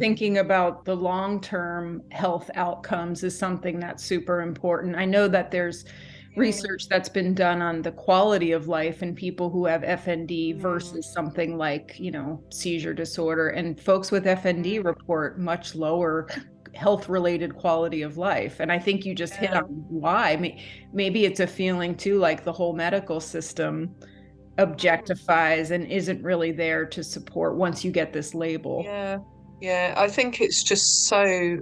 Thinking about the long-term health outcomes is something that's super important. I know that there's Yeah. research that's been done on the quality of life in people who have FND Mm, versus something like, seizure disorder. And folks with FND mm, report much lower health-related quality of life. And I think you just hit on yeah. why. Maybe it's a feeling too, like the whole medical system Mm, objectifies and isn't really there to support once you get this label. yeah. Yeah. I think it's just so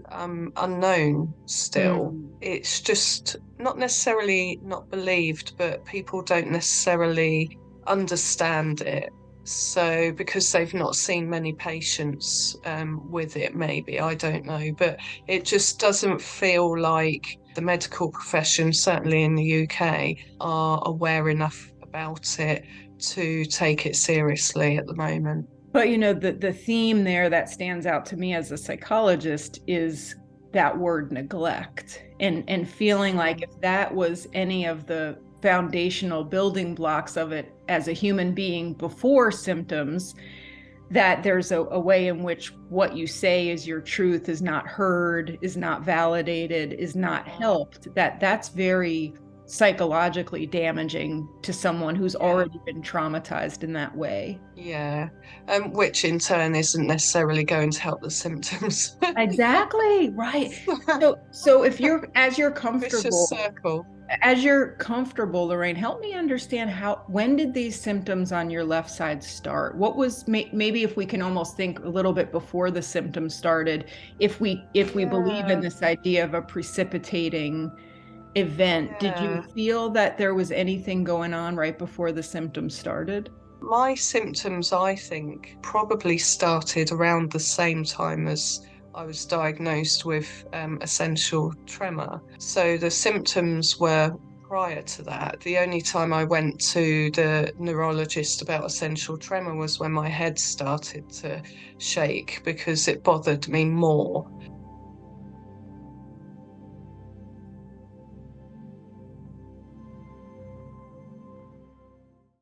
unknown still. Mm. It's just not necessarily not believed, but people don't necessarily understand it. So, because they've not seen many patients with it, maybe, I don't know, but it just doesn't feel like the medical profession, certainly in the UK, are aware enough about it to take it seriously at the moment. But the theme there that stands out to me as a psychologist is that word neglect and feeling like Mm, if that was any of the foundational building blocks of it as a human being before symptoms, that there's a way in which what you say is your truth is not heard, is not validated, is not mm, helped, that's very psychologically damaging to someone who's yeah. already been traumatized in that way. Yeah, which in turn isn't necessarily going to help the symptoms. Exactly, right. So if you're as you're Vicious comfortable, circle. Lorraine, help me understand when did these symptoms on your left side start? What was maybe if we can almost think a little bit before the symptoms started, if we believe in Yeah, this idea of a precipitating event, did you yeah. feel that there was anything going on right before the symptoms started? My symptoms, I think, probably started around the same time as I was diagnosed with essential tremor. So the symptoms were prior to that. The only time I went to the neurologist about essential tremor was when my head started to shake because it bothered me more.